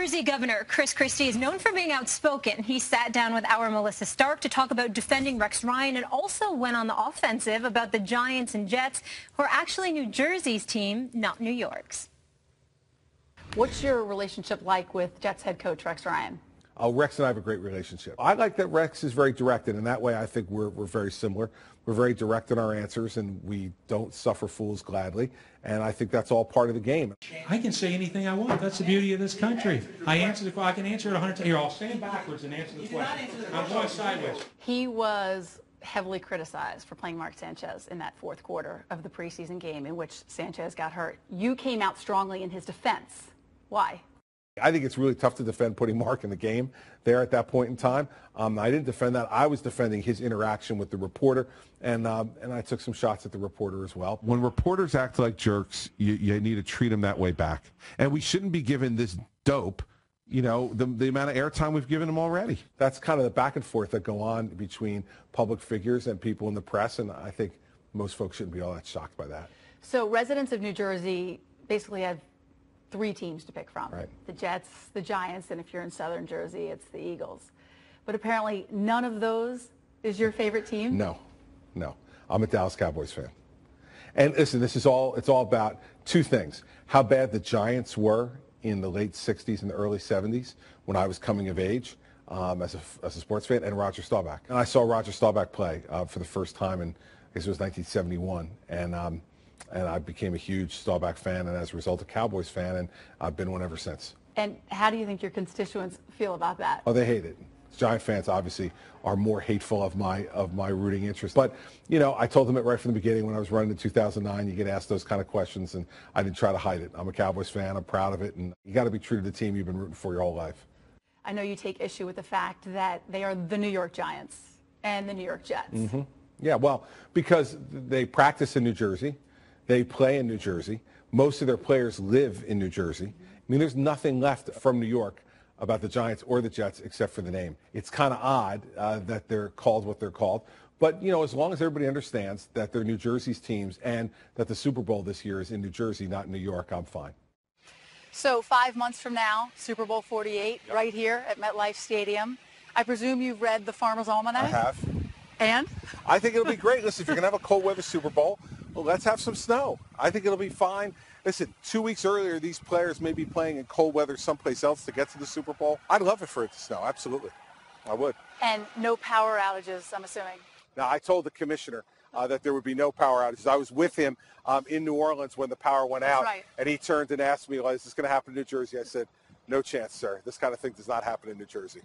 Jersey Governor Chris Christie is known for being outspoken. He sat down with our Melissa Stark to talk about defending Rex Ryan and also went on the offensive about the Giants and Jets, who are actually New Jersey's team, not New York's. What's your relationship like with Jets head coach Rex Ryan? Rex and I have a great relationship. I like that Rex is very direct, and in that way I think we're very similar. We're very direct in our answers, and we don't suffer fools gladly, and I think that's all part of the game. I can say anything I want. That's the beauty of this country. I can answer it 100 times. Here, I'll stand backwards and answer the question. I'm going sideways. He was heavily criticized for playing Mark Sanchez in that fourth quarter of the preseason game in which Sanchez got hurt. You came out strongly in his defense. Why? I think it's really tough to defend putting Mark in the game there at that point in time. I didn't defend that. I was defending his interaction with the reporter, and I took some shots at the reporter as well. When reporters act like jerks, you need to treat them that way back. And we shouldn't be given this dope, you know, the amount of airtime we've given them already. That's kind of the back and forth that go on between public figures and people in the press, and I think most folks shouldn't be all that shocked by that. So residents of New Jersey basically have three teams to pick from. Right. The Jets, the Giants, and if you're in southern Jersey, it's the Eagles. But apparently none of those is your favorite team? No. I'm a Dallas Cowboys fan. And listen, it's all about two things. How bad the Giants were in the late 60s and the early 70s when I was coming of age as a sports fan, and Roger Staubach. And I saw Roger Staubach play for the first time in, I guess it was 1971. And I became a huge Staubach fan, and as a result, a Cowboys fan, and I've been one ever since. And how do you think your constituents feel about that? Oh, they hate it. Giant fans obviously are more hateful of my rooting interest. But, you know, I told them it right from the beginning when I was running in 2009. You get asked those kind of questions, and I didn't try to hide it. I'm a Cowboys fan. I'm proud of it, and you got to be true to the team you've been rooting for your whole life. I know you take issue with the fact that they are the New York Giants and the New York Jets. Mm-hmm. Yeah, well, because they practice in New Jersey. They play in New Jersey. Most of their players live in New Jersey. I mean, there's nothing left from New York about the Giants or the Jets except for the name. It's kind of odd that they're called what they're called. But, you know, as long as everybody understands that they're New Jersey's teams and that the Super Bowl this year is in New Jersey, not in New York, I'm fine. So 5 months from now, Super Bowl 48, yep, right here at MetLife Stadium. I presume you've read the Farmer's Almanac? I have. And? I think it'll be great. Listen, if you're going to have a cold weather Super Bowl, well, let's have some snow. I think it'll be fine. Listen, 2 weeks earlier, these players may be playing in cold weather someplace else to get to the Super Bowl. I'd love it for it to snow, absolutely. I would. And no power outages, I'm assuming? Now, I told the commissioner that there would be no power outages. I was with him in New Orleans when the power went out. Right. And he turned and asked me, well, is this going to happen in New Jersey? I said, no chance, sir. This kind of thing does not happen in New Jersey.